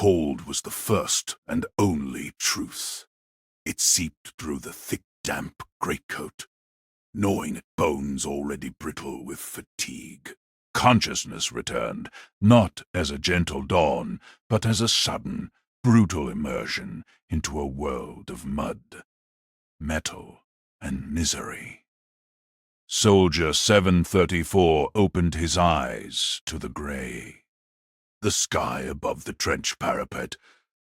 cold was the first and only truth. It seeped through the thick, damp greatcoat, gnawing at bones already brittle with fatigue. Consciousness returned, not as a gentle dawn, but as a sudden, brutal immersion into a world of mud, metal, and misery. Soldier 734 opened his eyes to the gray. The sky above the trench parapet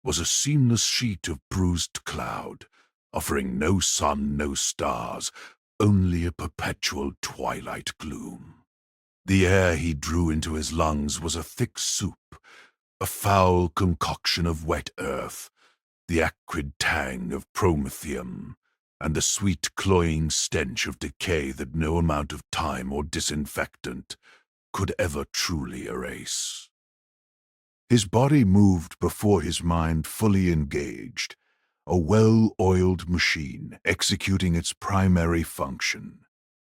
was a seamless sheet of bruised cloud, offering no sun, no stars, only a perpetual twilight gloom. The air he drew into his lungs was a thick soup, a foul concoction of wet earth, the acrid tang of promethium, and the sweet cloying stench of decay that no amount of time or disinfectant could ever truly erase. His body moved before his mind fully engaged, a well-oiled machine executing its primary function.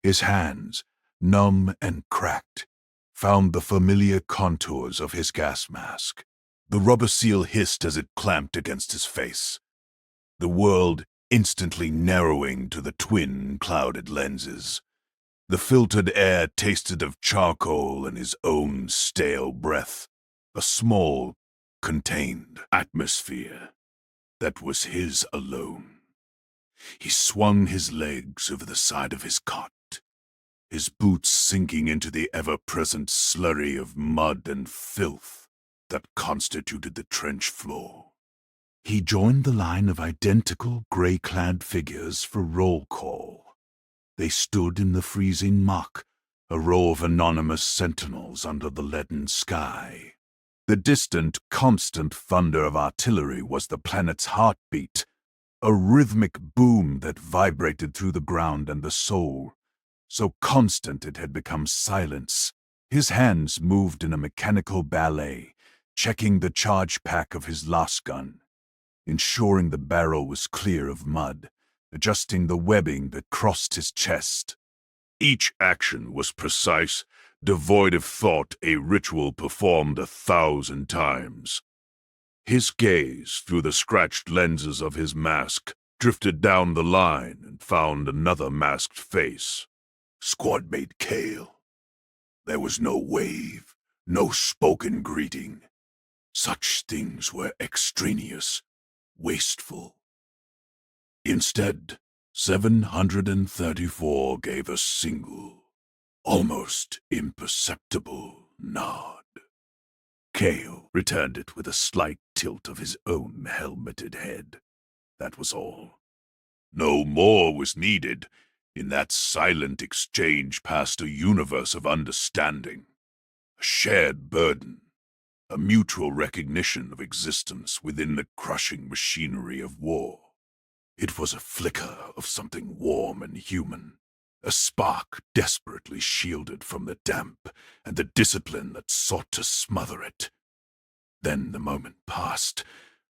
His hands, numb and cracked, found the familiar contours of his gas mask. The rubber seal hissed as it clamped against his face, the world instantly narrowing to the twin clouded lenses. The filtered air tasted of charcoal and his own stale breath, a small, contained atmosphere that was his alone. He swung his legs over the side of his cot, his boots sinking into the ever-present slurry of mud and filth that constituted the trench floor. He joined the line of identical gray-clad figures for roll call. They stood in the freezing muck, a row of anonymous sentinels under the leaden sky. The distant, constant thunder of artillery was the planet's heartbeat, a rhythmic boom that vibrated through the ground and the soul, so constant it had become silence. His hands moved in a mechanical ballet, checking the charge pack of his last gun, ensuring the barrel was clear of mud, adjusting the webbing that crossed his chest. Each action was precise, devoid of thought, a ritual performed 1,000 times. His gaze, through the scratched lenses of his mask, drifted down the line and found another masked face. Squadmate Kale. There was no wave, no spoken greeting. Such things were extraneous, wasteful. Instead, 734 gave a single, almost imperceptible nod. Kale returned it with a slight tilt of his own helmeted head. That was all. No more was needed in that silent exchange past a universe of understanding, a shared burden, a mutual recognition of existence within the crushing machinery of war. It was a flicker of something warm and human, a spark desperately shielded from the damp and the discipline that sought to smother it. Then the moment passed,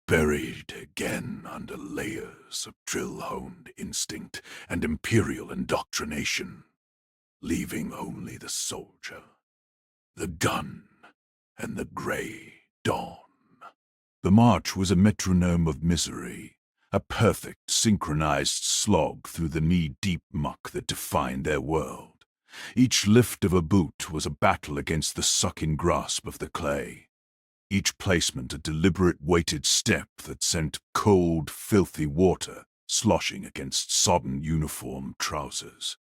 buried again under layers of drill-honed instinct and imperial indoctrination, leaving only the soldier, the gun, and the gray dawn. The march was a metronome of misery, a perfect, synchronized slog through the knee-deep muck that defined their world. Each lift of a boot was a battle against the sucking grasp of the clay. Each placement a deliberate weighted step that sent cold, filthy water sloshing against sodden uniform trousers.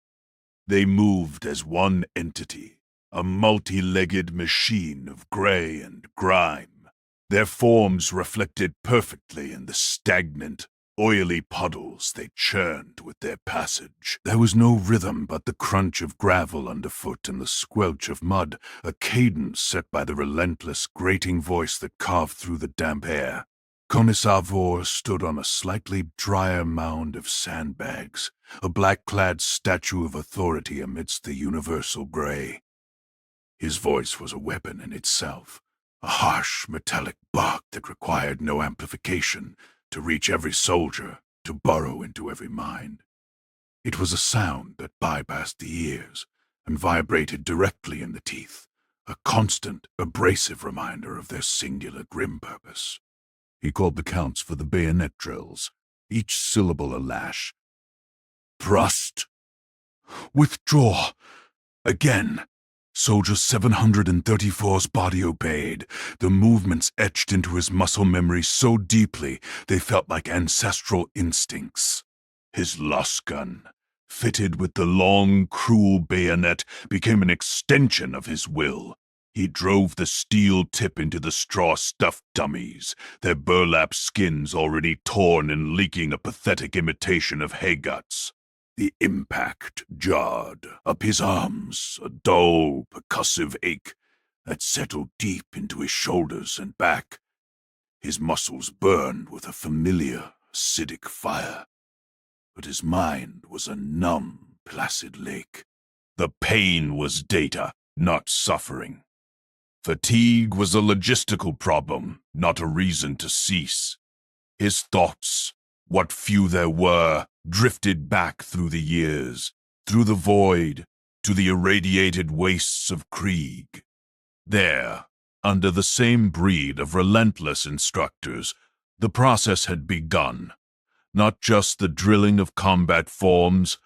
They moved as one entity, a multi-legged machine of gray and grime. Their forms reflected perfectly in the stagnant, oily puddles they churned with their passage. There was no rhythm but the crunch of gravel underfoot and the squelch of mud, a cadence set by the relentless, grating voice that carved through the damp air. Commissar Vor stood on a slightly drier mound of sandbags, a black-clad statue of authority amidst the universal gray. His voice was a weapon in itself, a harsh, metallic bark that required no amplification, to reach every soldier, to burrow into every mind. It was a sound that bypassed the ears and vibrated directly in the teeth, a constant, abrasive reminder of their singular grim purpose. He called the counts for the bayonet drills, each syllable a lash. Thrust! Withdraw! Again! Soldier 734's body obeyed, the movements etched into his muscle memory so deeply they felt like ancestral instincts. His gun, fitted with the long, cruel bayonet, became an extension of his will. He drove the steel tip into the straw-stuffed dummies, their burlap skins already torn and leaking a pathetic imitation of hay guts. The impact jarred up his arms, a dull, percussive ache that settled deep into his shoulders and back. His muscles burned with a familiar, acidic fire, but his mind was a numb, placid lake. The pain was data, not suffering. Fatigue was a logistical problem, not a reason to cease. His thoughts, what few there were, drifted back through the years, through the void, to the irradiated wastes of Krieg. There, under the same breed of relentless instructors, the process had begun. Not just the drilling of combat forms,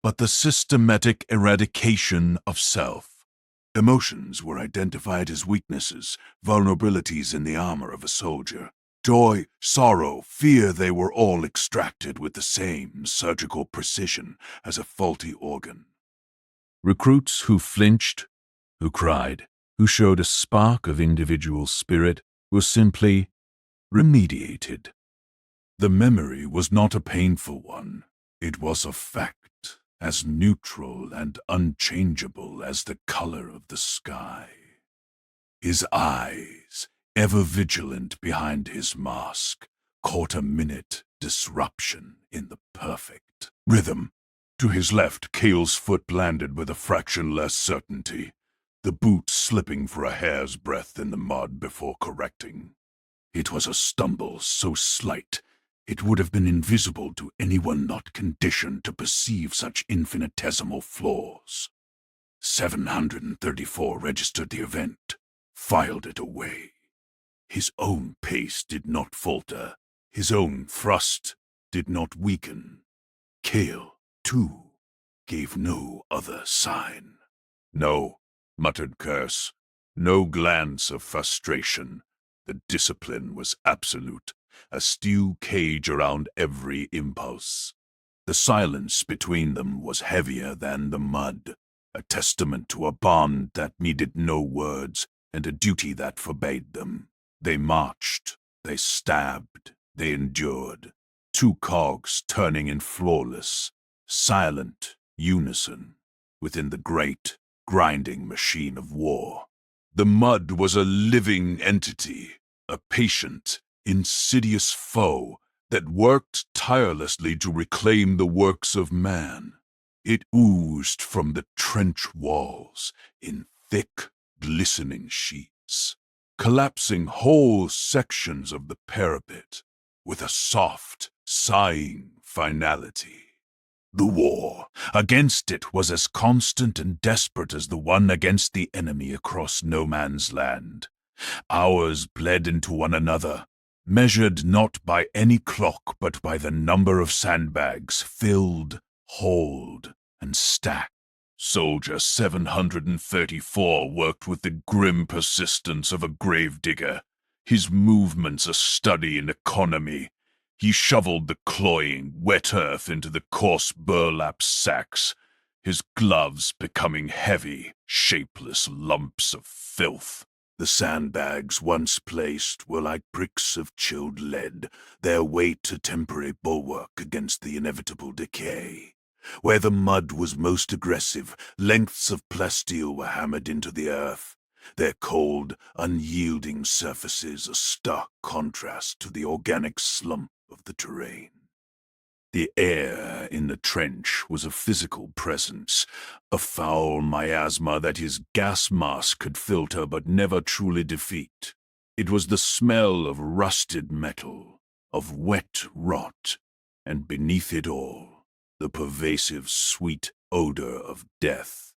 but the systematic eradication of self. Emotions were identified as weaknesses, vulnerabilities in the armor of a soldier. Joy, sorrow, fear, they were all extracted with the same surgical precision as a faulty organ. Recruits who flinched, who cried, who showed a spark of individual spirit were simply remediated. The memory was not a painful one. It was a fact, as neutral and unchangeable as the color of the sky. His eyes, ever vigilant behind his mask, caught a minute disruption in the perfect rhythm. To his left, Kale's foot landed with a fraction less certainty, the boot slipping for a hair's breadth in the mud before correcting. It was a stumble so slight it would have been invisible to anyone not conditioned to perceive such infinitesimal flaws. 734 registered the event, filed it away. His own pace did not falter. His own thrust did not weaken. Kale, too, gave no other sign. No muttered curse, no glance of frustration. The discipline was absolute, a steel cage around every impulse. The silence between them was heavier than the mud, a testament to a bond that needed no words and a duty that forbade them. They marched, they stabbed, they endured, two cogs turning in flawless, silent unison within the great, grinding machine of war. The mud was a living entity, a patient, insidious foe that worked tirelessly to reclaim the works of man. It oozed from the trench walls in thick, glistening sheets, collapsing whole sections of the parapet with a soft, sighing finality. The war against it was as constant and desperate as the one against the enemy across no man's land. Hours bled into one another, measured not by any clock but by the number of sandbags filled, hauled, and stacked. Soldier 734 worked with the grim persistence of a gravedigger, his movements a study in economy. He shoveled the cloying, wet earth into the coarse burlap sacks, his gloves becoming heavy, shapeless lumps of filth. The sandbags once placed were like bricks of chilled lead, their weight a temporary bulwark against the inevitable decay. Where the mud was most aggressive, lengths of plasteel were hammered into the earth, their cold, unyielding surfaces a stark contrast to the organic slump of the terrain. The air in the trench was a physical presence, a foul miasma that his gas mask could filter but never truly defeat. It was the smell of rusted metal, of wet rot, and beneath it all, the pervasive sweet odor of death.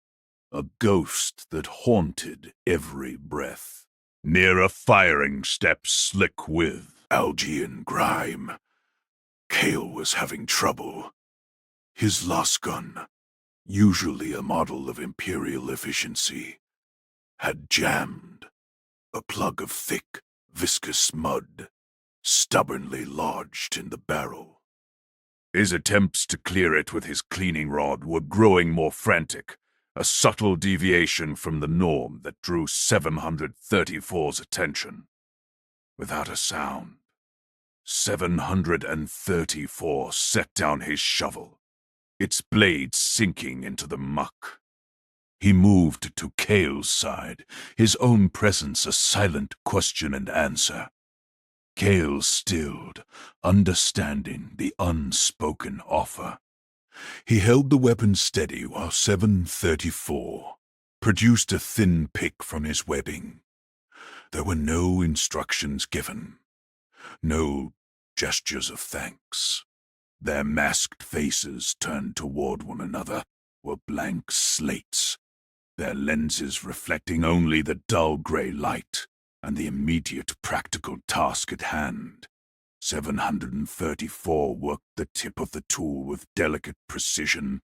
a ghost that haunted every breath. Near a firing step slick with algae and grime, Kale was having trouble. His last gun, usually a model of Imperial efficiency, had jammed. A plug of thick, viscous mud stubbornly lodged in the barrel. His attempts to clear it with his cleaning rod were growing more frantic, a subtle deviation from the norm that drew 734's attention. Without a sound, 734 set down his shovel, its blade sinking into the muck. He moved to Kale's side, his own presence a silent question and answer. Kale stilled, understanding the unspoken offer. He held the weapon steady while 734 produced a thin pick from his webbing. There were no instructions given, no gestures of thanks. Their masked faces turned toward one another were blank slates, their lenses reflecting only the dull gray light and the immediate practical task at hand. 734 worked the tip of the tool with delicate precision,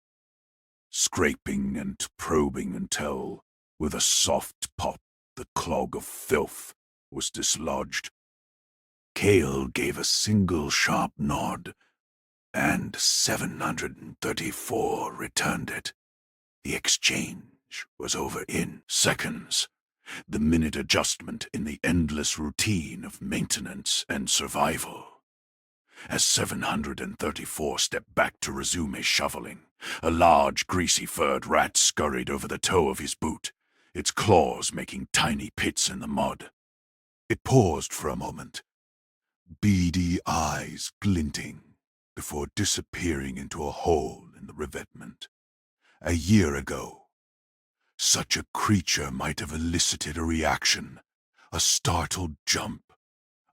scraping and probing until, with a soft pop, the clog of filth was dislodged. Kale gave a single sharp nod, and 734 returned it. The exchange was over in seconds. The minute adjustment in the endless routine of maintenance and survival. As 734 stepped back to resume his shoveling, a large, greasy-furred rat scurried over the toe of his boot, its claws making tiny pits in the mud. It paused for a moment, beady eyes glinting, before disappearing into a hole in the revetment. A year ago, such a creature might have elicited a reaction, a startled jump,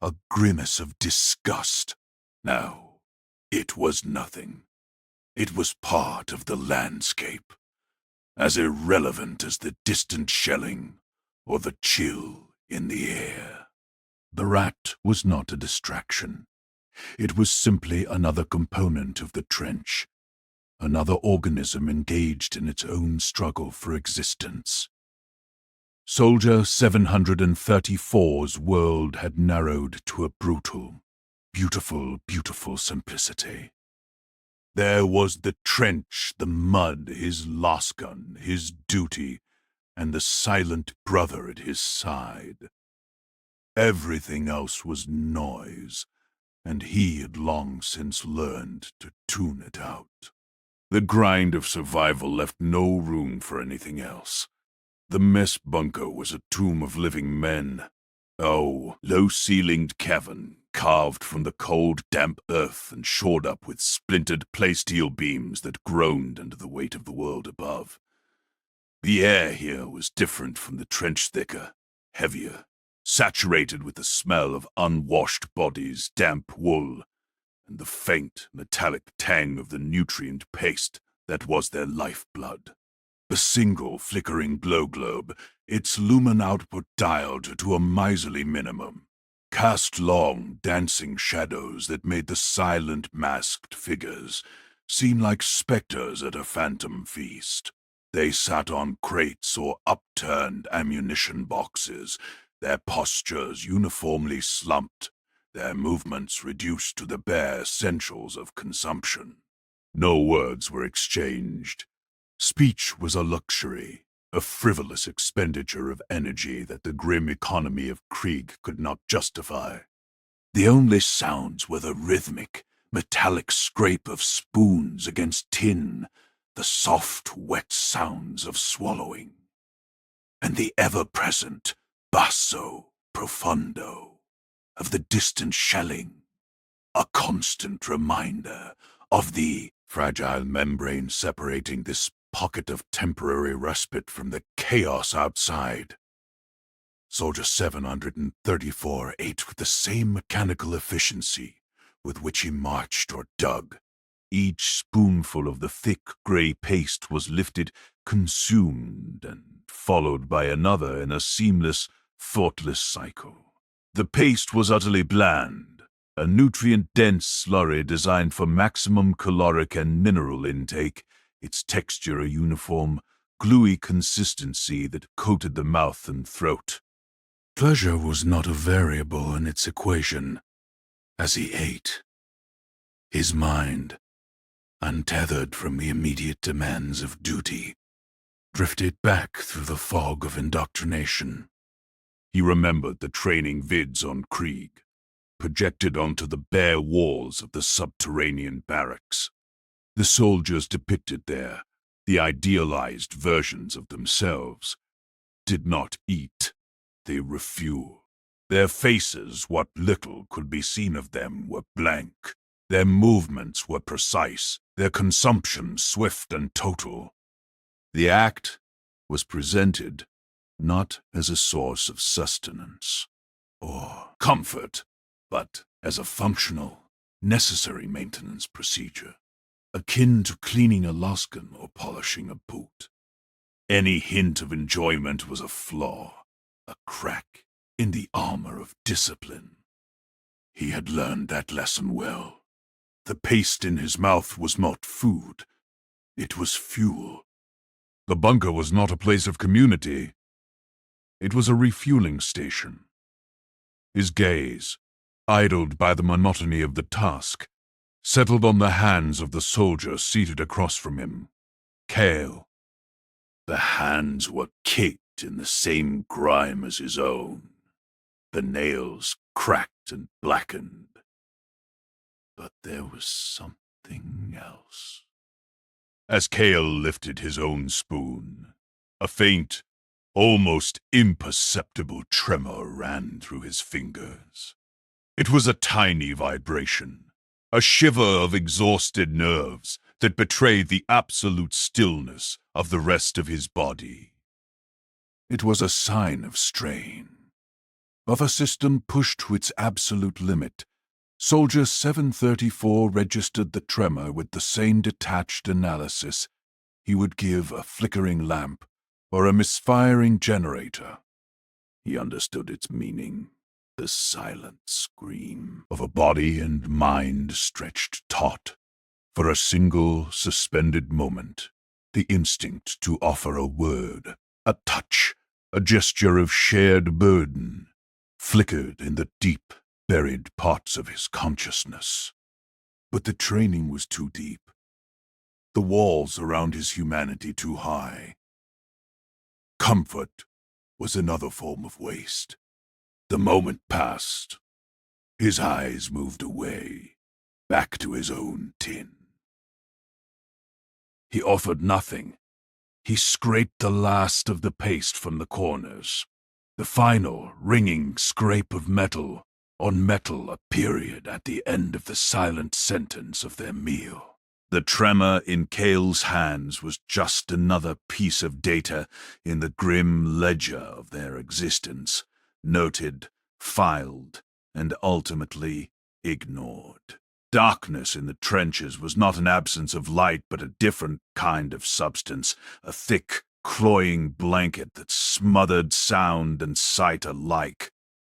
a grimace of disgust. Now, it was nothing. It was part of the landscape, as irrelevant as the distant shelling or the chill in the air. The rat was not a distraction. It was simply another component of the trench, another organism engaged in its own struggle for existence. Soldier 734's world had narrowed to a brutal, beautiful simplicity. There was the trench, the mud, his lasgun, his duty, and the silent brother at his side. Everything else was noise, and he had long since learned to tune it out. The grind of survival left no room for anything else. The mess bunker was a tomb of living men. Oh, low-ceilinged cavern, carved from the cold, damp earth and shored up with splintered play-steel beams that groaned under the weight of the world above. The air here was different from the trench, thicker, heavier, saturated with the smell of unwashed bodies, damp wool, and the faint, metallic tang of the nutrient paste that was their lifeblood. A single flickering glow globe, its lumen output dialed to a miserly minimum, cast long, dancing shadows that made the silent, masked figures seem like specters at a phantom feast. They sat on crates or upturned ammunition boxes, their postures uniformly slumped, their movements reduced to the bare essentials of consumption. No words were exchanged. Speech was a luxury, a frivolous expenditure of energy that the grim economy of Krieg could not justify. The only sounds were the rhythmic, metallic scrape of spoons against tin, the soft, wet sounds of swallowing, and the ever-present basso profundo of the distant shelling, a constant reminder of the fragile membrane separating this pocket of temporary respite from the chaos outside. Soldier 734 ate with the same mechanical efficiency with which he marched or dug. Each spoonful of the thick gray paste was lifted consumed and followed by another in a seamless, thoughtless cycle. The paste was utterly bland, a nutrient-dense slurry designed for maximum caloric and mineral intake, its texture a uniform, gluey consistency that coated the mouth and throat. Pleasure was not a variable in its equation. As he ate, his mind, untethered from the immediate demands of duty, drifted back through the fog of indoctrination. He remembered the training vids on Krieg, projected onto the bare walls of the subterranean barracks. The soldiers depicted there, the idealized versions of themselves, did not eat, they refueled. Their faces, what little could be seen of them, were blank. Their movements were precise, their consumption swift and total. The act was presented not as a source of sustenance or comfort, but as a functional, necessary maintenance procedure, akin to cleaning a luskin or polishing a boot. Any hint of enjoyment was a flaw, a crack in the armor of discipline. He had learned that lesson well. The paste in his mouth was not food, it was fuel. The bunker was not a place of community. It was a refueling station. His gaze, idled by the monotony of the task, settled on the hands of the soldier seated across from him, Kale. The hands were caked in the same grime as his own, the nails cracked and blackened. But there was something else. As Kale lifted his own spoon, a faint, almost imperceptible tremor ran through his fingers. It was a tiny vibration, a shiver of exhausted nerves that betrayed the absolute stillness of the rest of his body. It was a sign of strain, of a system pushed to its absolute limit. Soldier 734 registered the tremor with the same detached analysis he would give a flickering lamp or a misfiring generator. He understood its meaning, the silent scream of a body and mind stretched taut. For a single suspended moment, the instinct to offer a word, a touch, a gesture of shared burden, flickered in the deep, buried parts of his consciousness. But the training was too deep, the walls around his humanity too high. Comfort was another form of waste. The moment passed. His eyes moved away, back to his own tin. He offered nothing. He scraped the last of the paste from the corners. The final, ringing scrape of metal on metal, a period at the end of the silent sentence of their meal. The tremor in Kale's hands was just another piece of data in the grim ledger of their existence, noted, filed, and ultimately ignored. Darkness in the trenches was not an absence of light, but a different kind of substance, a thick, cloying blanket that smothered sound and sight alike.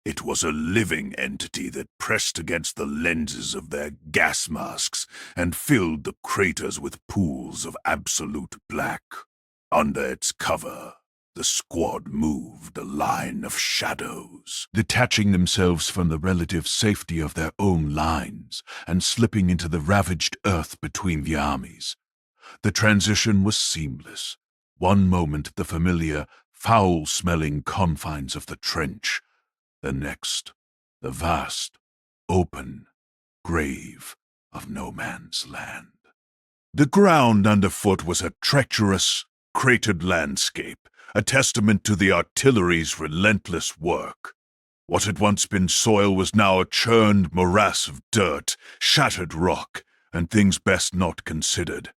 It was a living entity that pressed against the lenses of their gas masks and filled the craters with pools of absolute black. Under its cover, the squad moved a line of shadows, detaching themselves from the relative safety of their own lines and slipping into the ravaged earth between the armies. The transition was seamless. One moment the familiar, foul-smelling confines of the trench, the next, the vast, open grave of no man's land. The ground underfoot was a treacherous, cratered landscape, a testament to the artillery's relentless work. What had once been soil was now a churned morass of dirt, shattered rock, and things best not considered.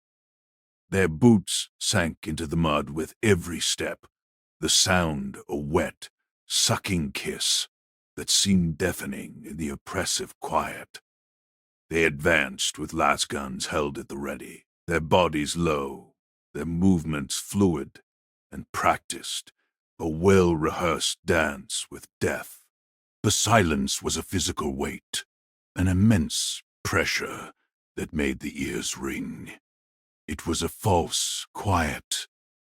Their boots sank into the mud with every step, the sound a wet, sucking kiss that seemed deafening in the oppressive quiet. They advanced with las guns held at the ready, their bodies low, their movements fluid and practiced, a well-rehearsed dance with death. The silence was a physical weight, an immense pressure that made the ears ring. It was a false, quiet,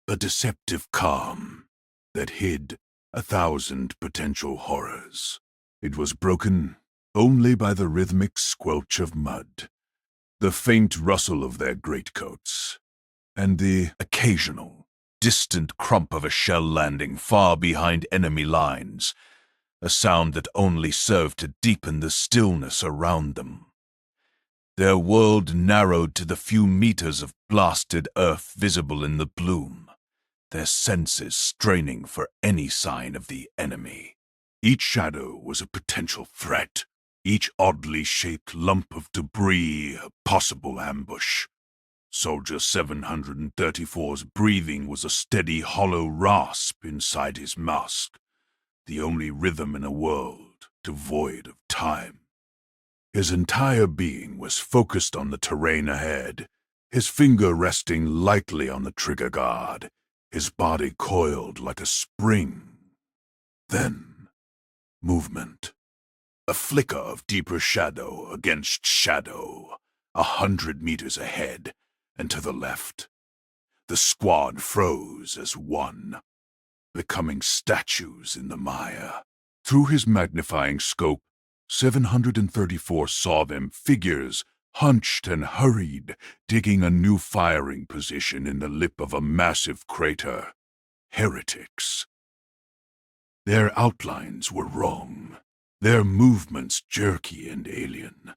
a deceptive calm that hid 1,000 potential horrors. It was broken only by the rhythmic squelch of mud, the faint rustle of their greatcoats, and the occasional, distant crump of a shell landing far behind enemy lines, a sound that only served to deepen the stillness around them. Their world narrowed to the few meters of blasted earth visible in the bloom, their senses straining for any sign of the enemy. Each shadow was a potential threat, each oddly shaped lump of debris a possible ambush. Soldier 734's breathing was a steady hollow rasp inside his mask, the only rhythm in a world devoid of time. His entire being was focused on the terrain ahead, his finger resting lightly on the trigger guard, his body coiled like a spring. Then, movement. A flicker of deeper shadow against shadow, 100 meters ahead and to the left. The squad froze as one, becoming statues in the mire. Through his magnifying scope, 734 saw them, figures, hunched and hurried, digging a new firing position in the lip of a massive crater. Heretics. Their outlines were wrong, their movements jerky and alien.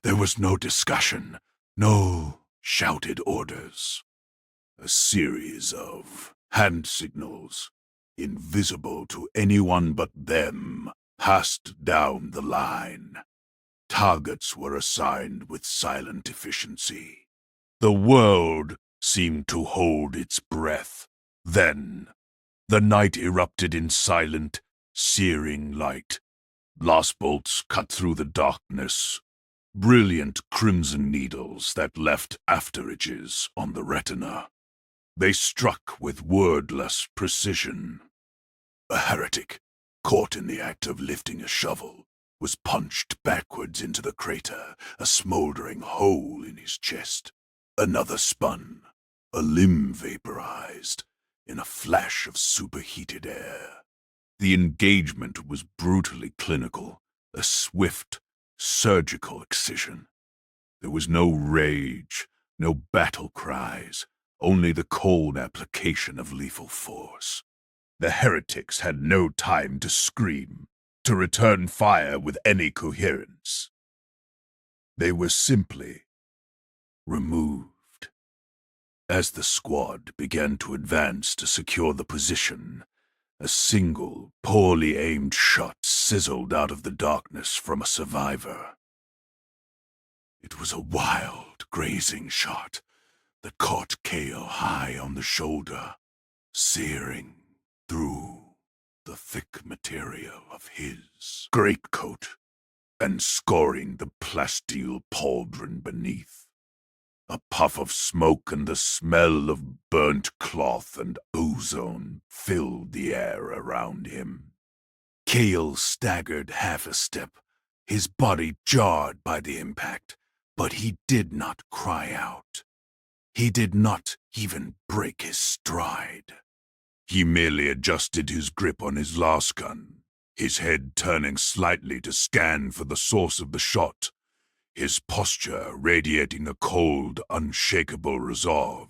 There was no discussion, no shouted orders. A series of hand signals, invisible to anyone but them, passed down the line. Targets were assigned with silent efficiency. The world seemed to hold its breath. Then, the night erupted in silent, searing light. Blast bolts cut through the darkness, brilliant crimson needles that left afteridges on the retina. They struck with wordless precision. A heretic, caught in the act of lifting a shovel, was punched backwards into the crater, a smoldering hole in his chest. Another spun, a limb vaporized, in a flash of superheated air. The engagement was brutally clinical, a swift, surgical excision. There was no rage, no battle cries, only the cold application of lethal force. The heretics had no time to scream, to return fire with any coherence. They were simply removed. As the squad began to advance to secure the position, a single, poorly aimed shot sizzled out of the darkness from a survivor. It was a wild, grazing shot that caught Kale high on the shoulder, searing through the thick material of his greatcoat and scoring the plasteel pauldron beneath. A puff of smoke and the smell of burnt cloth and ozone filled the air around him. Kale staggered half a step, his body jarred by the impact, but he did not cry out. He did not even break his stride. He merely adjusted his grip on his lasgun, his head turning slightly to scan for the source of the shot, his posture radiating a cold, unshakable resolve.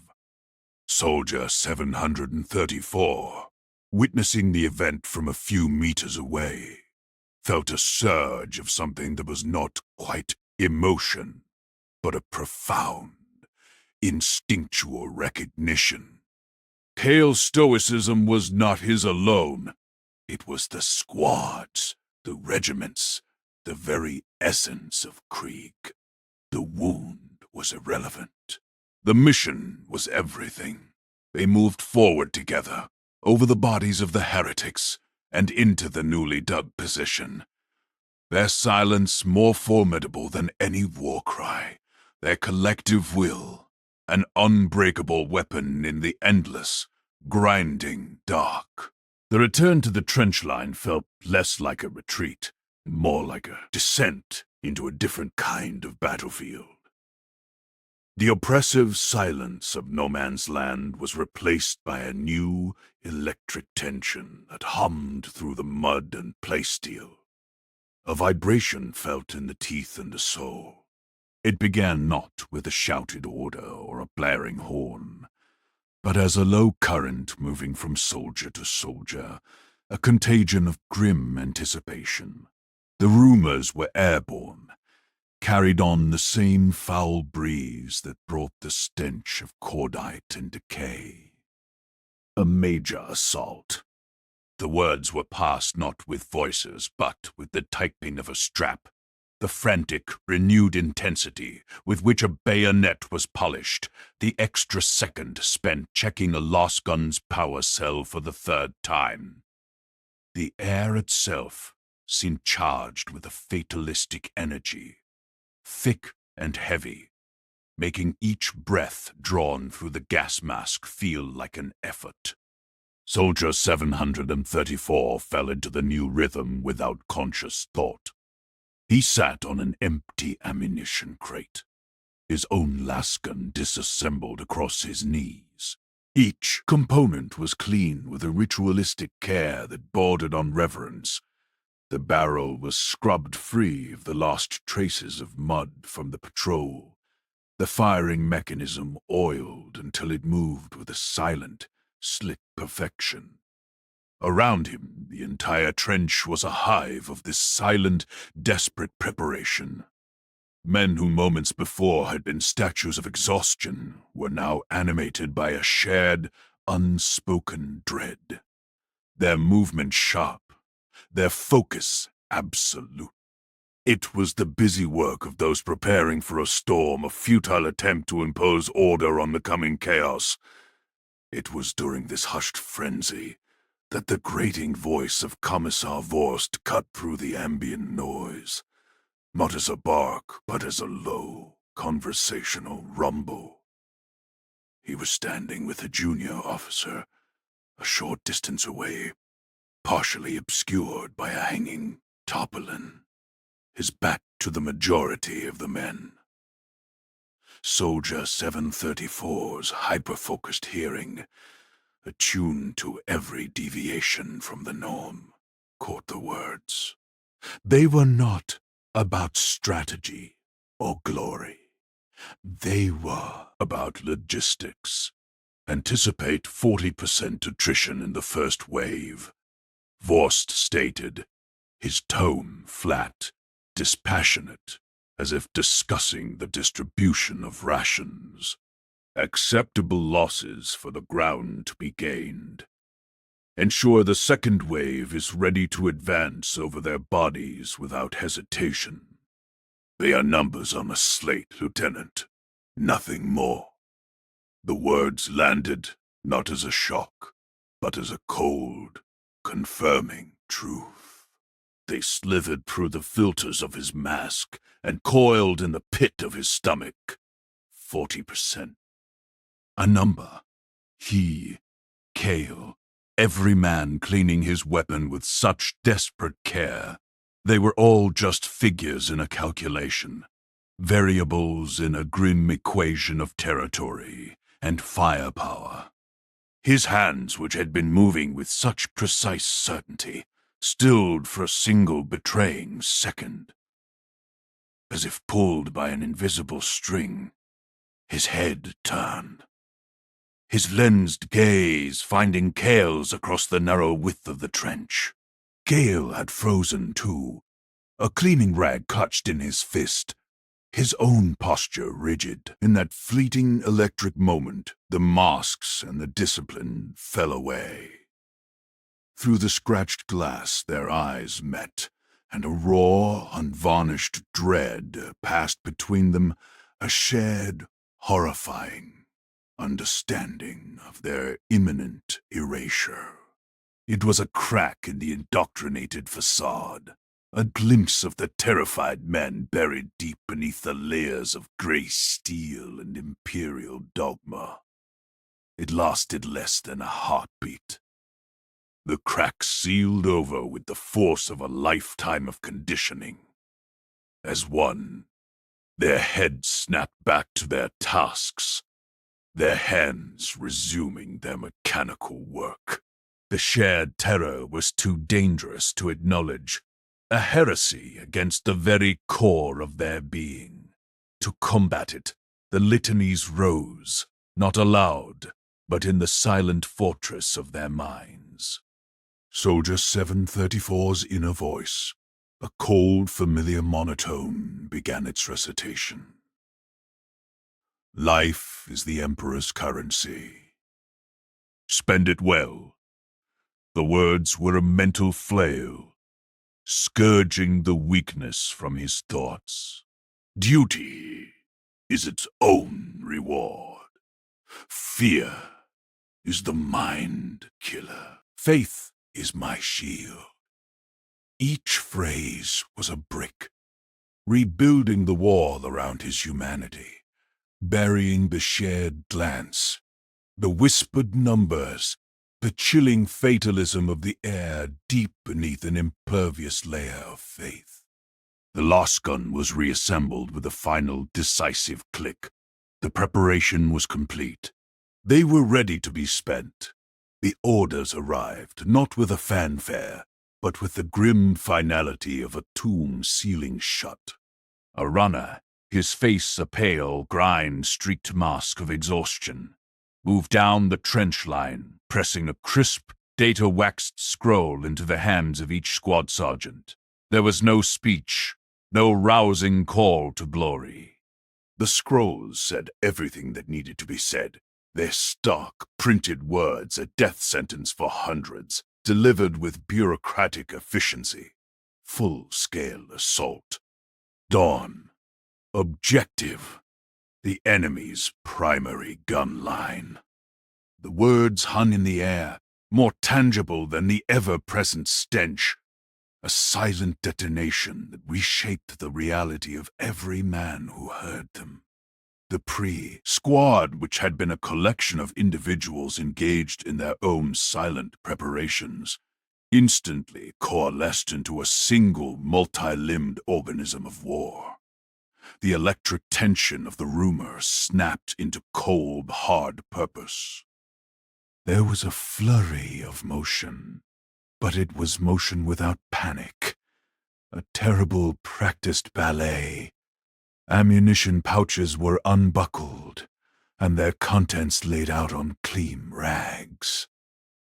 Soldier 734, witnessing the event from a few meters away, felt a surge of something that was not quite emotion, but a profound, instinctual recognition. Kale's stoicism was not his alone. It was the squad's, the regiments, the very essence of Krieg. The wound was irrelevant. The mission was everything. They moved forward together, over the bodies of the heretics, and into the newly dug position. Their silence more formidable than any war cry, their collective will an unbreakable weapon in the endless, grinding dark. The return to the trench line felt less like a retreat, and more like a descent into a different kind of battlefield. The oppressive silence of no man's land was replaced by a new, electric tension that hummed through the mud and playsteel. A vibration felt in the teeth and the soul. It began not with a shouted order or a blaring horn, but as a low current moving from soldier to soldier, a contagion of grim anticipation. The rumors were airborne, carried on the same foul breeze that brought the stench of cordite and decay. A major assault. The words were passed not with voices, but with the tightening of a strap, the frantic, renewed intensity with which a bayonet was polished, the extra second spent checking a lost gun's power cell for the third time. The air itself seemed charged with a fatalistic energy, thick and heavy, making each breath drawn through the gas mask feel like an effort. Soldier 734 fell into the new rhythm without conscious thought. He sat on an empty ammunition crate, his own lasgun disassembled across his knees. Each component was clean with a ritualistic care that bordered on reverence. The barrel was scrubbed free of the last traces of mud from the patrol, the firing mechanism oiled until it moved with a silent, slick perfection. Around him, the entire trench was a hive of this silent, desperate preparation. Men who moments before had been statues of exhaustion were now animated by a shared, unspoken dread. Their movement sharp, their focus absolute. It was the busy work of those preparing for a storm, a futile attempt to impose order on the coming chaos. It was during this hushed frenzy that the grating voice of Commissar Vorst cut through the ambient noise, not as a bark, but as a low, conversational rumble. He was standing with a junior officer, a short distance away, partially obscured by a hanging tarpaulin, his back to the majority of the men. Soldier 734's hyper-focused hearing, attuned to every deviation from the norm, caught the words. They were not about strategy or glory. They were about logistics. Anticipate 40% attrition in the first wave. Vorst stated, his tone flat, dispassionate, as if discussing the distribution of rations. Acceptable losses for the ground to be gained. Ensure the second wave is ready to advance over their bodies without hesitation. They are numbers on a slate, Lieutenant. Nothing more. The words landed not as a shock, but as a cold, confirming truth. They slithered through the filters of his mask and coiled in the pit of his stomach. 40%. A number. He, Cale, every man cleaning his weapon with such desperate care. They were all just figures in a calculation, variables in a grim equation of territory and firepower. His hands, which had been moving with such precise certainty, stilled for a single betraying second. As if pulled by an invisible string, his head turned. His lensed gaze finding Cale's across the narrow width of the trench. Cale had frozen too, a cleaning rag clutched in his fist, his own posture rigid. In that fleeting electric moment, the masks and the discipline fell away. Through the scratched glass their eyes met, and a raw, unvarnished dread passed between them, a shared, horrifying understanding of their imminent erasure. It was a crack in the indoctrinated facade, a glimpse of the terrified men buried deep beneath the layers of grey steel and Imperial dogma. It lasted less than a heartbeat. The cracks sealed over with the force of a lifetime of conditioning. As one, their heads snapped back to their tasks, their hands resuming their mechanical work. The shared terror was too dangerous to acknowledge, a heresy against the very core of their being. To combat it, the litanies rose, not aloud, but in the silent fortress of their minds. Soldier 734's inner voice, a cold, familiar monotone, began its recitation. Life is the Emperor's currency. Spend it well. The words were a mental flail, scourging the weakness from his thoughts. Duty is its own reward. Fear is the mind killer. Faith is my shield. Each phrase was a brick, rebuilding the wall around his humanity, burying the shared glance, the whispered numbers, the chilling fatalism of the air deep beneath an impervious layer of faith. The lost gun was reassembled with a final decisive click. The preparation was complete. They were ready to be spent. The orders arrived, not with a fanfare, but with the grim finality of a tomb sealing shut. A runner, his face a pale, grind-streaked mask of exhaustion, moved down the trench line, pressing a crisp, data-waxed scroll into the hands of each squad sergeant. There was no speech, no rousing call to glory. The scrolls said everything that needed to be said. Their stark, printed words, a death sentence for hundreds, delivered with bureaucratic efficiency. Full-scale assault. Dawn. Objective. The enemy's primary gun line. The words hung in the air, more tangible than the ever-present stench. A silent detonation that reshaped the reality of every man who heard them. The squad, which had been a collection of individuals engaged in their own silent preparations, instantly coalesced into a single multi-limbed organism of war. The electric tension of the rumor snapped into cold, hard purpose. There was a flurry of motion, but it was motion without panic. A terrible practiced ballet. Ammunition pouches were unbuckled, and their contents laid out on clean rags.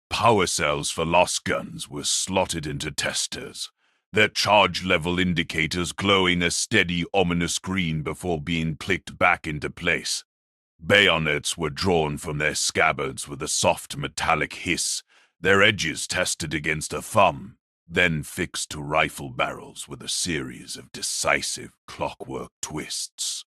Power cells for lost guns were slotted into testers, their charge level indicators glowing a steady, ominous green before being clicked back into place. Bayonets were drawn from their scabbards with a soft metallic hiss, their edges tested against a thumb, then fixed to rifle barrels with a series of decisive clockwork twists.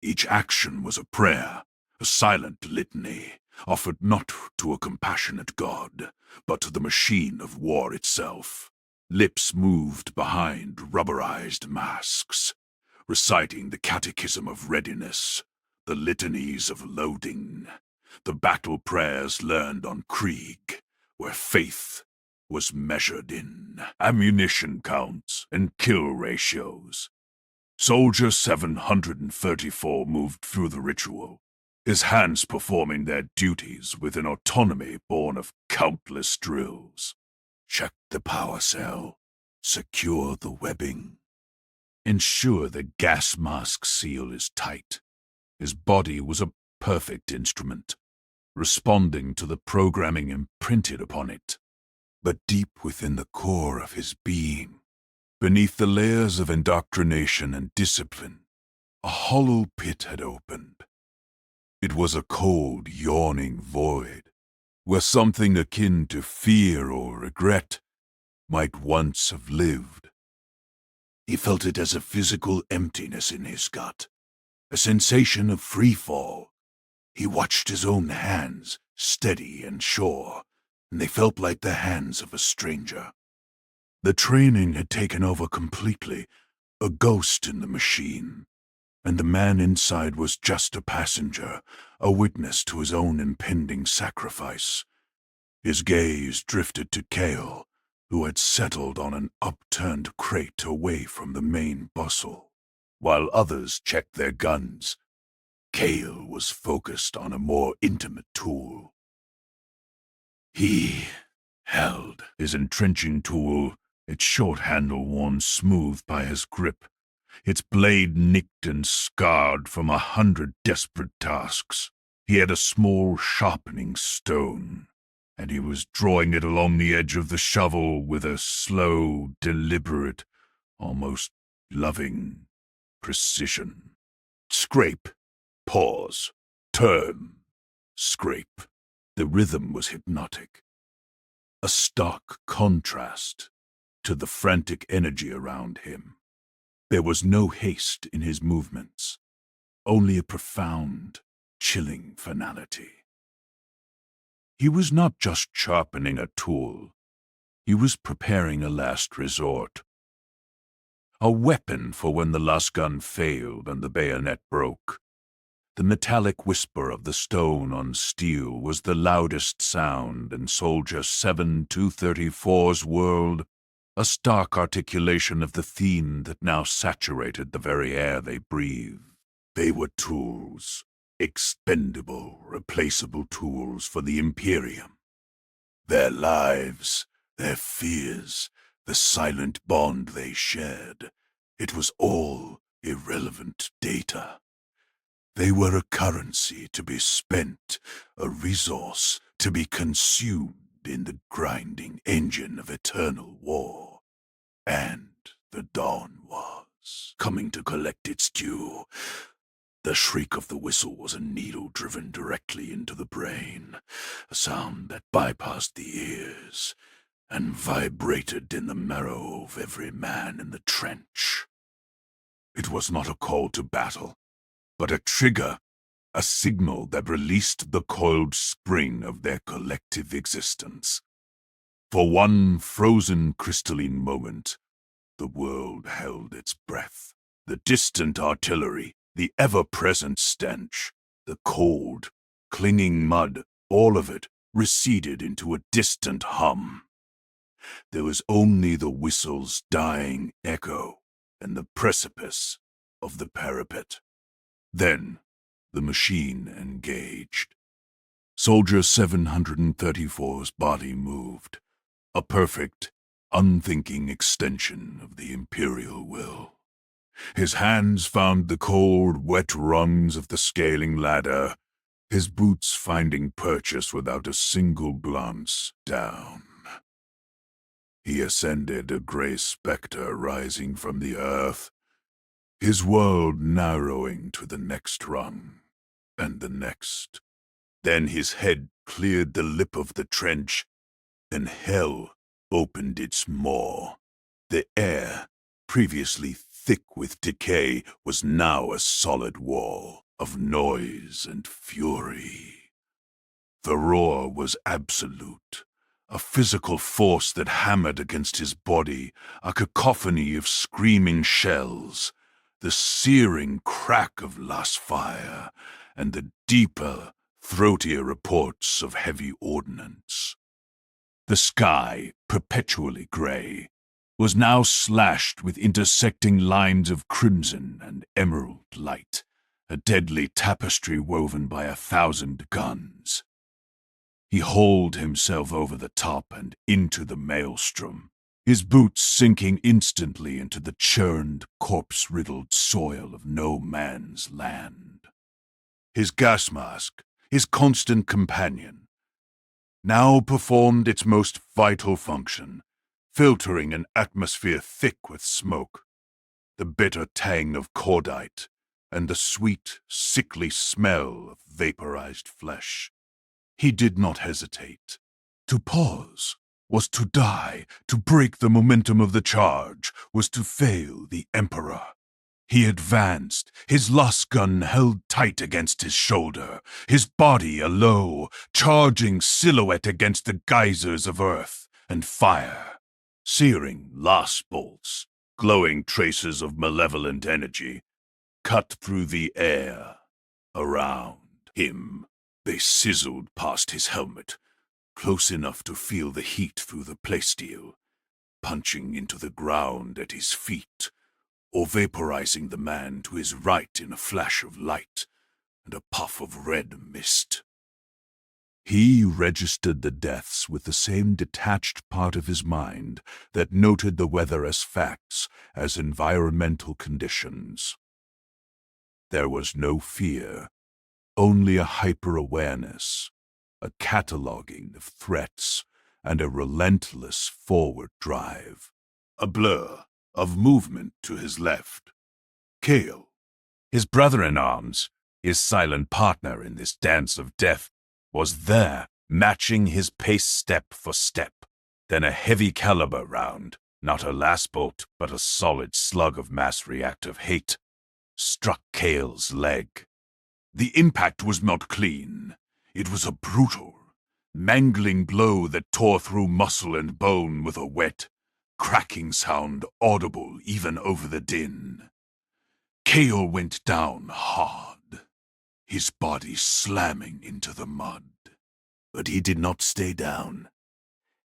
Each action was a prayer, a silent litany, offered not to a compassionate God, but to the machine of war itself. Lips moved behind rubberized masks, reciting the catechism of readiness, the litanies of loading, the battle prayers learned on Krieg, where faith was measured in ammunition counts and kill ratios. Soldier 734 moved through the ritual, his hands performing their duties with an autonomy born of countless drills. Check the power cell, secure the webbing, ensure the gas mask seal is tight. His body was a perfect instrument, responding to the programming imprinted upon it. But deep within the core of his being, beneath the layers of indoctrination and discipline, a hollow pit had opened. It was a cold, yawning void, where something akin to fear or regret might once have lived. He felt it as a physical emptiness in his gut, a sensation of free fall. He watched his own hands, steady and sure, and they felt like the hands of a stranger. The training had taken over completely, a ghost in the machine, and the man inside was just a passenger, a witness to his own impending sacrifice. His gaze drifted to Kale, who had settled on an upturned crate away from the main bustle. While others checked their guns, Kale was focused on a more intimate tool. He held his entrenching tool, its short handle worn smooth by his grip, its blade nicked and scarred from 100 desperate tasks. He had a small sharpening stone, and he was drawing it along the edge of the shovel with a slow, deliberate, almost loving precision. Scrape, pause, turn, scrape. The rhythm was hypnotic, a stark contrast to the frantic energy around him. There was no haste in his movements, only a profound, chilling finality. He was not just sharpening a tool, he was preparing a last resort. A weapon for when the last gun failed and the bayonet broke. The metallic whisper of the stone on steel was the loudest sound in Soldier 7234's world, a stark articulation of the theme that now saturated the very air they breathed. They were tools, expendable, replaceable tools for the Imperium. Their lives, their fears, the silent bond they shared, it was all irrelevant data. They were a currency to be spent, a resource to be consumed in the grinding engine of eternal war. And the dawn was coming to collect its due. The shriek of the whistle was a needle driven directly into the brain, a sound that bypassed the ears and vibrated in the marrow of every man in the trench. It was not a call to battle, but a trigger, a signal that released the coiled spring of their collective existence. For one frozen crystalline moment, the world held its breath. The distant artillery, the ever-present stench, the cold, clinging mud, all of it receded into a distant hum. There was only the whistle's dying echo and the precipice of the parapet. Then, the machine engaged. Soldier 734's body moved, a perfect, unthinking extension of the Imperial will. His hands found the cold, wet rungs of the scaling ladder, his boots finding purchase without a single glance down. He ascended, a gray specter rising from the earth, his world narrowing to the next rung, and the next. Then his head cleared the lip of the trench, and hell opened its maw. The air, previously thick with decay, was now a solid wall of noise and fury. The roar was absolute, a physical force that hammered against his body, a cacophony of screaming shells, the searing crack of last fire, and the deeper, throatier reports of heavy ordnance. The sky, perpetually gray, was now slashed with intersecting lines of crimson and emerald light, a deadly tapestry woven by 1,000 guns. He hauled himself over the top and into the maelstrom, his boots sinking instantly into the churned, corpse-riddled soil of no man's land. His gas mask, his constant companion, now performed its most vital function, filtering an atmosphere thick with smoke, the bitter tang of cordite, and the sweet, sickly smell of vaporized flesh. He did not hesitate. To pause was to die, to break the momentum of the charge was to fail the Emperor. He advanced, his last gun held tight against his shoulder, his body a low, charging silhouette against the geysers of earth and fire. Searing last bolts, glowing traces of malevolent energy, cut through the air around him. They sizzled past his helmet, close enough to feel the heat through the playsteel, punching into the ground at his feet, or vaporizing the man to his right in a flash of light and a puff of red mist. He registered the deaths with the same detached part of his mind that noted the weather as facts, as environmental conditions. There was no fear, only a hyper-awareness, a cataloging of threats, and a relentless forward drive. A blur of movement to his left. Kale, his brother-in-arms, his silent partner in this dance of death, was there, matching his pace step for step. Then a heavy caliber round, not a last bolt, but a solid slug of mass reactive hate, struck Kale's leg. The impact was not clean. It was a brutal, mangling blow that tore through muscle and bone with a wet, cracking sound audible even over the din. Kale went down hard, his body slamming into the mud. But he did not stay down.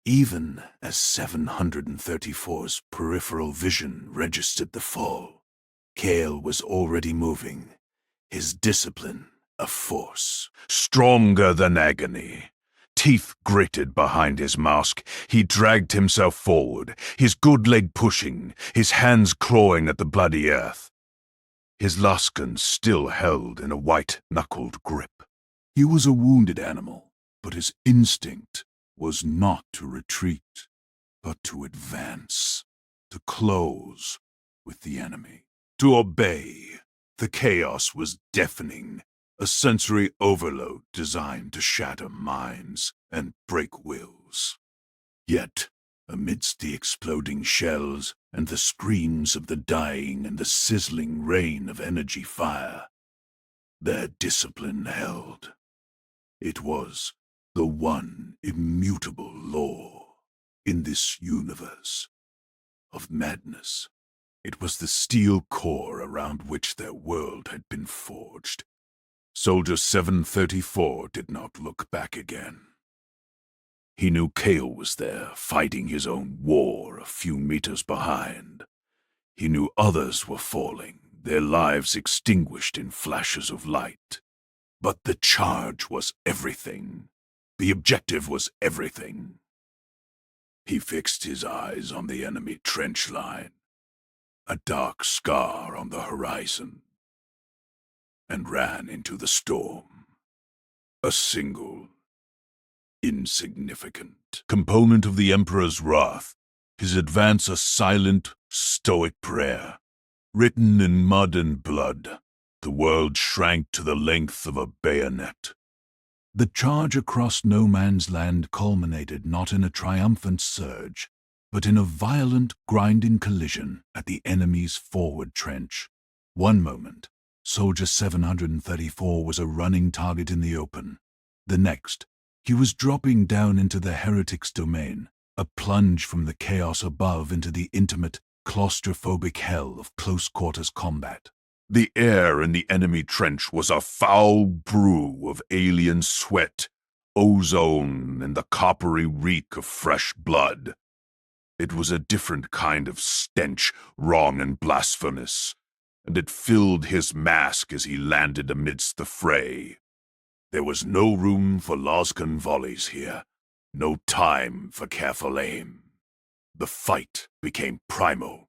Even as 734's peripheral vision registered the fall, Kale was already moving, his discipline a force, stronger than agony. Teeth gritted behind his mask, he dragged himself forward, his good leg pushing, his hands clawing at the bloody earth. His lascan still held in a white-knuckled grip. He was a wounded animal, but his instinct was not to retreat, but to advance, to close with the enemy, to obey. The chaos was deafening, a sensory overload designed to shatter minds and break wills. Yet, amidst the exploding shells and the screams of the dying and the sizzling rain of energy fire, their discipline held. It was the one immutable law in this universe of madness. It was the steel core around which their world had been forged. Soldier 734 did not look back again. He knew Kale was there, fighting his own war a few meters behind. He knew others were falling, their lives extinguished in flashes of light. But the charge was everything. The objective was everything. He fixed his eyes on the enemy trench line, a dark scar on the horizon, and ran into the storm. A single, insignificant component of the Emperor's wrath, his advance a silent, stoic prayer. Written in mud and blood, the world shrank to the length of a bayonet. The charge across no man's land culminated not in a triumphant surge, but in a violent, grinding collision at the enemy's forward trench. One moment, Soldier 734 was a running target in the open. The next, he was dropping down into the heretic's domain, a plunge from the chaos above into the intimate, claustrophobic hell of close-quarters combat. The air in the enemy trench was a foul brew of alien sweat, ozone, and the coppery reek of fresh blood. It was a different kind of stench, wrong and blasphemous, and it filled his mask as he landed amidst the fray. There was no room for lascan volleys here, no time for careful aim. The fight became primal,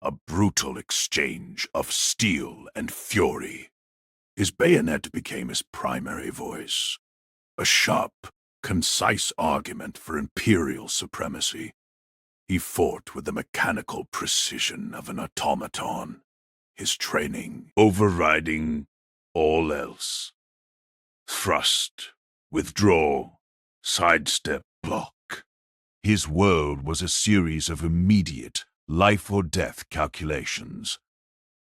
a brutal exchange of steel and fury. His bayonet became his primary voice, a sharp, concise argument for Imperial supremacy. He fought with the mechanical precision of an automaton, his training overriding all else. Thrust, withdraw, sidestep, block. His world was a series of immediate, life-or-death calculations.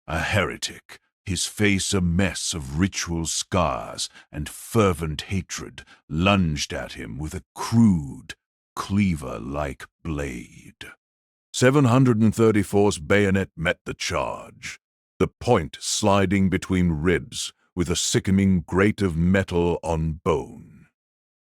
A heretic, his face a mess of ritual scars and fervent hatred, lunged at him with a crude, cleaver-like blade. 734's bayonet met the charge, the point sliding between ribs with a sickening grate of metal on bone.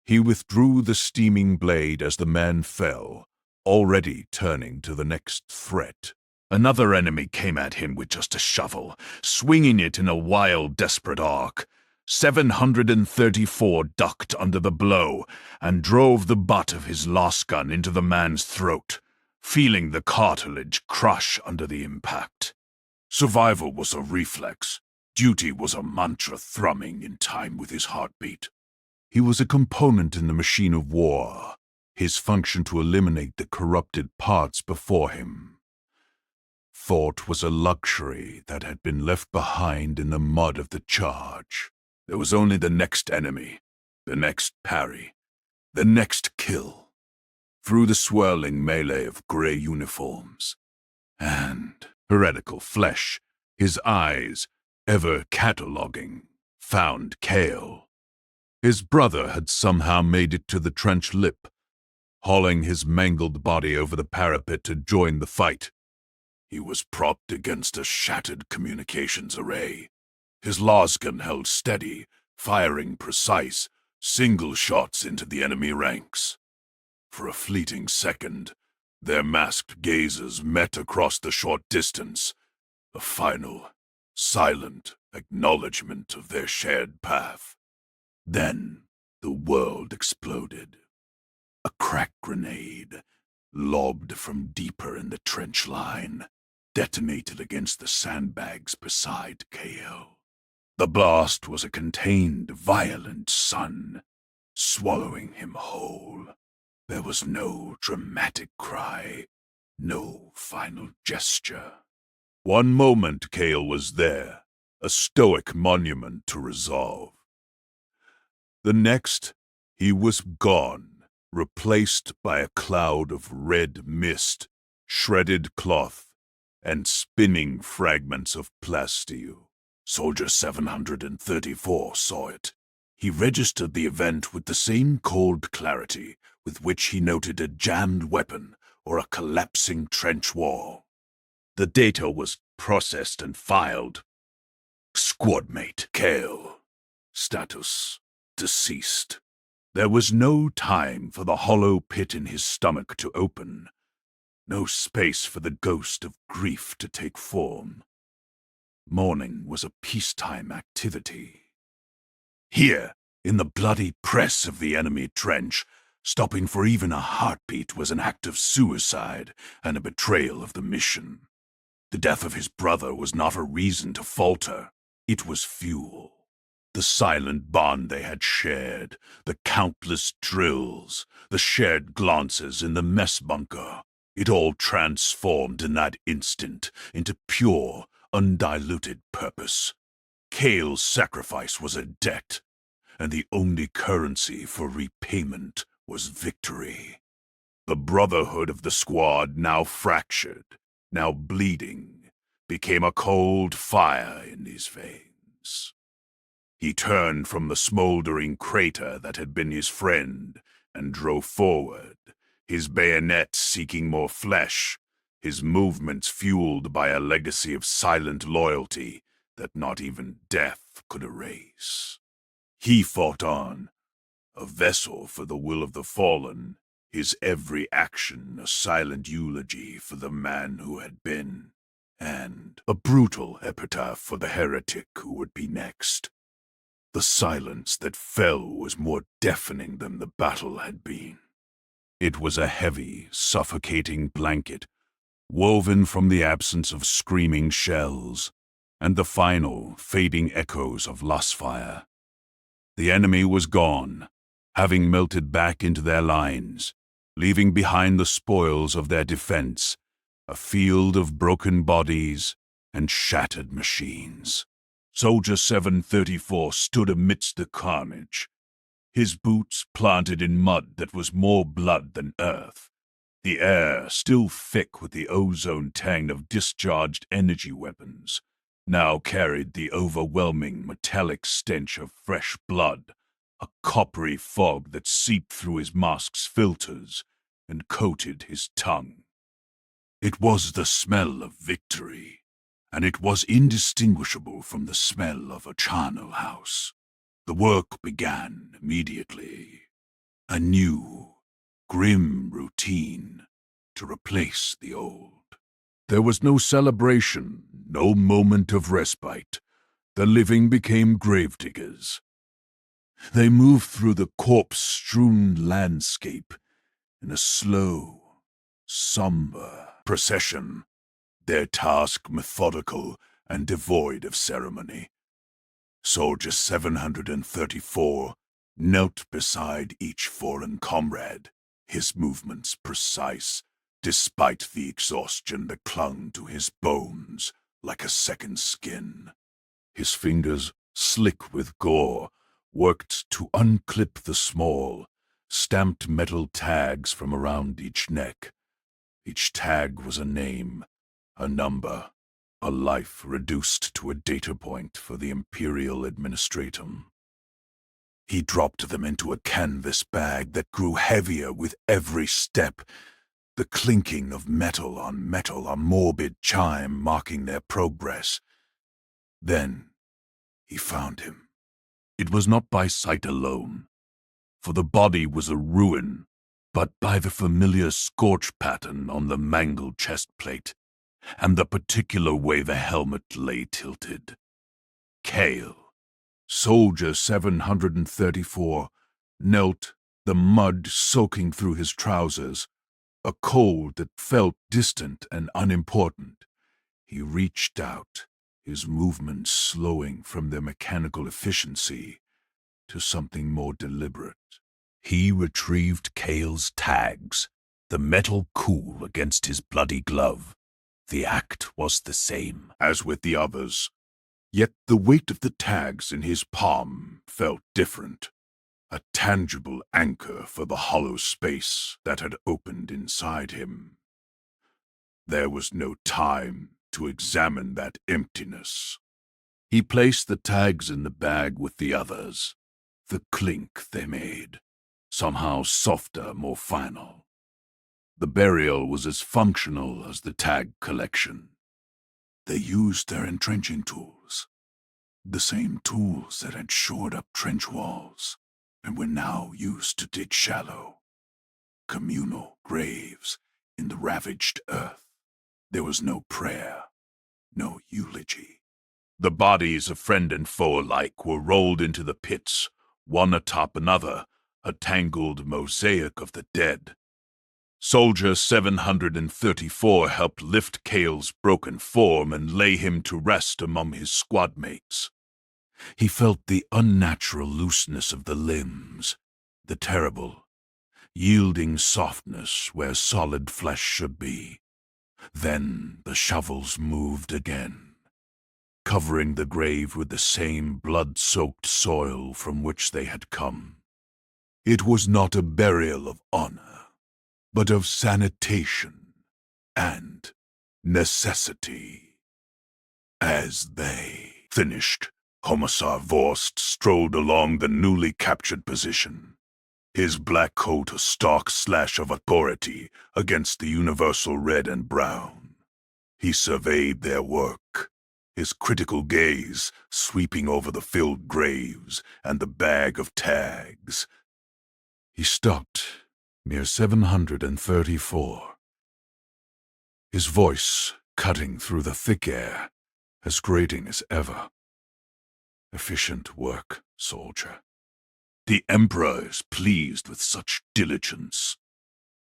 He withdrew the steaming blade as the man fell, already turning to the next threat. Another enemy came at him with just a shovel, swinging it in a wild, desperate arc. 734 ducked under the blow and drove the butt of his lasgun into the man's throat, feeling the cartilage crush under the impact. Survival was a reflex. Duty was a mantra thrumming in time with his heartbeat. He was a component in the machine of war, his function to eliminate the corrupted parts before him. Thought was a luxury that had been left behind in the mud of the charge. There was only the next enemy, the next parry, the next kill. Through the swirling melee of grey uniforms and heretical flesh, his eyes, ever cataloguing, found Kale. His brother had somehow made it to the trench lip, hauling his mangled body over the parapet to join the fight. He was propped against a shattered communications array. His lasgun held steady, firing precise, single shots into the enemy ranks. For a fleeting second, their masked gazes met across the short distance, a final, silent acknowledgement of their shared path. Then the world exploded. A crack grenade, lobbed from deeper in the trench line, detonated against the sandbags beside KO. The blast was a contained, violent sun, swallowing him whole. There was no dramatic cry, no final gesture. One moment Kale was there, a stoic monument to resolve. The next, he was gone, replaced by a cloud of red mist, shredded cloth, and spinning fragments of plasteel. Soldier 734 saw it. He registered the event with the same cold clarity with which he noted a jammed weapon or a collapsing trench wall. The data was processed and filed. Squadmate Kale. Status: deceased. There was no time for the hollow pit in his stomach to open. No space for the ghost of grief to take form. Mourning was a peacetime activity. Here, in the bloody press of the enemy trench, stopping for even a heartbeat was an act of suicide and a betrayal of the mission. The death of his brother was not a reason to falter. It was fuel. The silent bond they had shared, the countless drills, the shared glances in the mess bunker, it all transformed in that instant into pure, undiluted purpose. Kale's sacrifice was a debt, and the only currency for repayment was victory. The brotherhood of the squad, now fractured, now bleeding, became a cold fire in his veins. He turned from the smoldering crater that had been his friend and drove forward, his bayonet seeking more flesh, his movements fueled by a legacy of silent loyalty that not even death could erase. He fought on, a vessel for the will of the fallen, his every action a silent eulogy for the man who had been, and a brutal epitaph for the heretic who would be next. The silence that fell was more deafening than the battle had been. It was a heavy, suffocating blanket, woven from the absence of screaming shells, and the final, fading echoes of lost fire. The enemy was gone, having melted back into their lines, leaving behind the spoils of their defense, a field of broken bodies and shattered machines. Soldier 734 stood amidst the carnage, his boots planted in mud that was more blood than earth, the air still thick with the ozone tang of discharged energy weapons, now carried the overwhelming metallic stench of fresh blood, a coppery fog that seeped through his mask's filters and coated his tongue. It was the smell of victory, and it was indistinguishable from the smell of a charnel house. The work began immediately. A new, grim routine to replace the old. There was no celebration, no moment of respite. The living became gravediggers. They moved through the corpse-strewn landscape in a slow, somber procession, their task methodical and devoid of ceremony. Soldier 734 knelt beside each fallen comrade, his movements precise, despite the exhaustion that clung to his bones like a second skin. His fingers, slick with gore, worked to unclip the small, stamped metal tags from around each neck. Each tag was a name, a number, a life reduced to a data point for the Imperial Administratum. He dropped them into a canvas bag that grew heavier with every step, the clinking of metal, a morbid chime marking their progress. Then he found him. It was not by sight alone, for the body was a ruin, but by the familiar scorch pattern on the mangled chest plate, and the particular way the helmet lay tilted. Kale, Soldier 734, knelt, the mud soaking through his trousers, a cold that felt distant and unimportant. He reached out, his movements slowing from their mechanical efficiency to something more deliberate. He retrieved Kale's tags, the metal cool against his bloody glove. The act was the same as with the others, yet the weight of the tags in his palm felt different, a tangible anchor for the hollow space that had opened inside him. There was no time to examine that emptiness. He placed the tags in the bag with the others. The clink they made, somehow softer, more final. The burial was as functional as the tag collection. They used their entrenching tools, the same tools that had shored up trench walls and were now used to dig shallow, communal graves in the ravaged earth. There was no prayer, no eulogy. The bodies of friend and foe alike were rolled into the pits, one atop another, a tangled mosaic of the dead. Soldier 734 helped lift Kale's broken form and lay him to rest among his squad mates. He felt the unnatural looseness of the limbs, the terrible, yielding softness where solid flesh should be. Then the shovels moved again, covering the grave with the same blood-soaked soil from which they had come. It was not a burial of honor, but of sanitation and necessity. As they finished, Commissar Vorst strolled along the newly captured position, his black coat a stark slash of authority against the universal red and brown. He surveyed their work, his critical gaze sweeping over the filled graves and the bag of tags. He stopped near 734, his voice cutting through the thick air, as grating as ever. Efficient work, soldier. The Emperor is pleased with such diligence.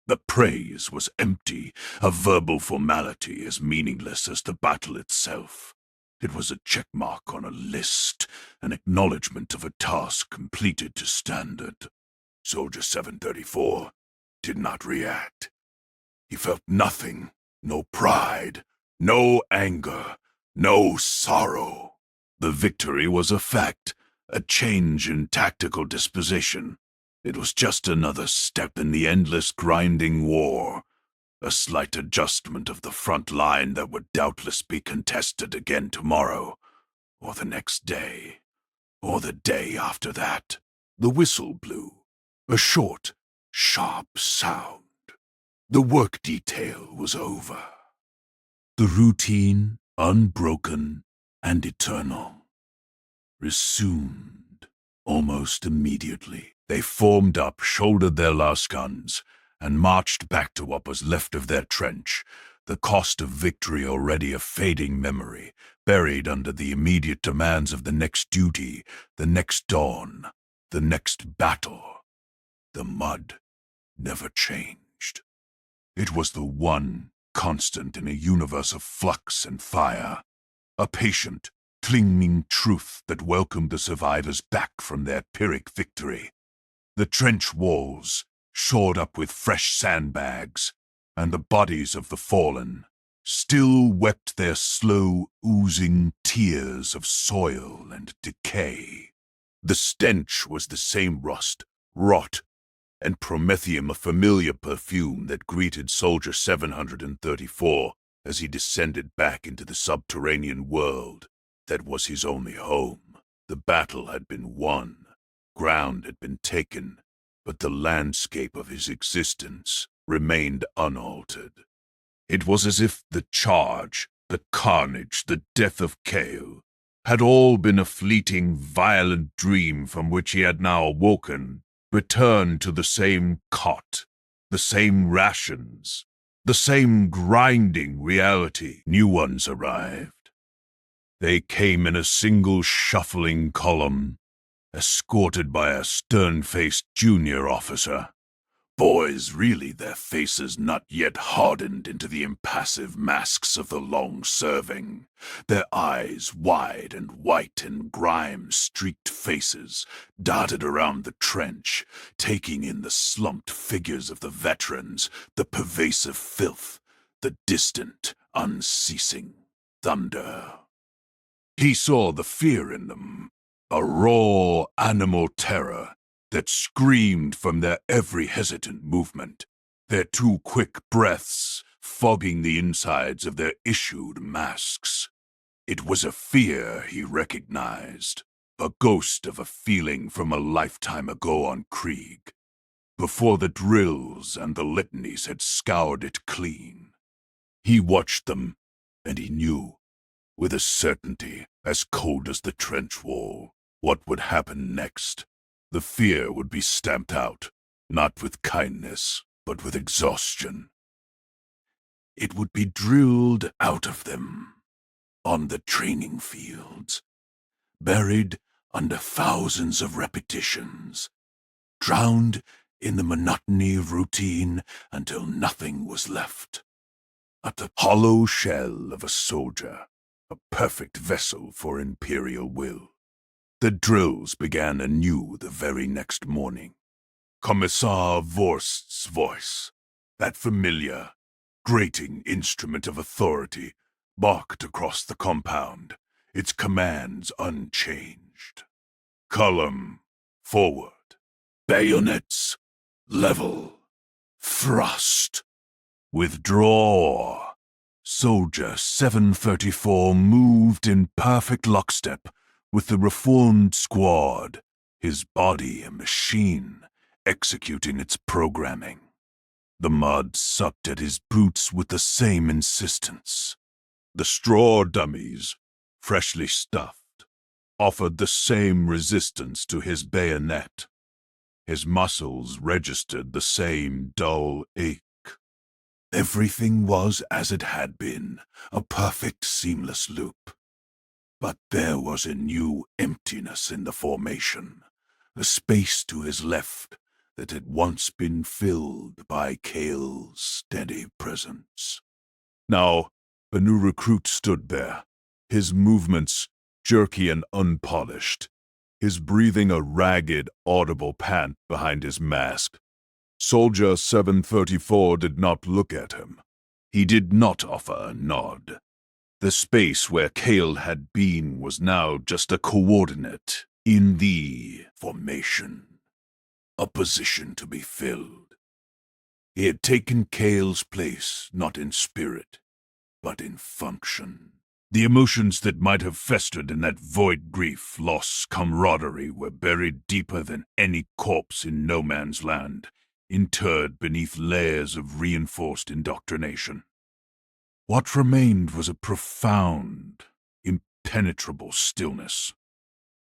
The praise was empty, a verbal formality as meaningless as the battle itself. It was a checkmark on a list, an acknowledgement of a task completed to standard. Soldier 734 did not react. He felt nothing, no pride, no anger, no sorrow. The victory was a fact, a change in tactical disposition. It was just another step in the endless grinding war, a slight adjustment of the front line that would doubtless be contested again tomorrow, or the next day, or the day after that. The whistle blew, a short, sharp sound. The work detail was over. The routine, unbroken and eternal, resumed almost immediately. They formed up, shouldered their last guns, and marched back to what was left of their trench, the cost of victory already a fading memory, buried under the immediate demands of the next duty, the next dawn, the next battle. The mud never changed. It was the one constant in a universe of flux and fire, a patient, clinging truth that welcomed the survivors back from their Pyrrhic victory. The trench walls, shored up with fresh sandbags, and the bodies of the fallen, still wept their slow, oozing tears of soil and decay. The stench was the same rust, rot, and promethium, a familiar perfume that greeted Soldier 734 as he descended back into the subterranean world that was his only home. The battle had been won, ground had been taken, but the landscape of his existence remained unaltered. It was as if the charge, the carnage, the death of Kael had all been a fleeting, violent dream from which he had now awoken, returned to the same cot, the same rations, the same grinding reality. New ones arrived. They came in a single shuffling column, escorted by a stern-faced junior officer. Boys, really their faces not yet hardened into the impassive masks of the long-serving, their eyes wide and white and grime-streaked faces darted around the trench, taking in the slumped figures of the veterans, the pervasive filth, the distant, unceasing thunder. He saw the fear in them, a raw animal terror that screamed from their every hesitant movement, their too quick breaths fogging the insides of their issued masks. It was a fear he recognized, a ghost of a feeling from a lifetime ago on Krieg, before the drills and the litanies had scoured it clean. He watched them, and he knew, with a certainty as cold as the trench wall, what would happen next. The fear would be stamped out, not with kindness, but with exhaustion. It would be drilled out of them, on the training fields, buried under thousands of repetitions, drowned in the monotony of routine until nothing was left. The hollow shell of a soldier, a perfect vessel for Imperial will. The drills began anew the very next morning. Commissar Vorst's voice, that familiar, grating instrument of authority, barked across the compound, its commands unchanged. Column, forward. Bayonets, level. Thrust. Withdraw. Soldier 734 moved in perfect lockstep with the reformed squad, his body a machine, executing its programming. The mud sucked at his boots with the same insistence. The straw dummies, freshly stuffed, offered the same resistance to his bayonet. His muscles registered the same dull ache. Everything was as it had been, a perfect seamless loop. But there was a new emptiness in the formation, a space to his left that had once been filled by Kael's steady presence. Now, a new recruit stood there, his movements jerky and unpolished, his breathing a ragged, audible pant behind his mask. Soldier 734 did not look at him. He did not offer a nod. The space where Kael had been was now just a coordinate in the formation, a position to be filled. He had taken Kael's place not in spirit, but in function. The emotions that might have festered in that void grief, loss, camaraderie were buried deeper than any corpse in no man's land, interred beneath layers of reinforced indoctrination. What remained was a profound, impenetrable stillness.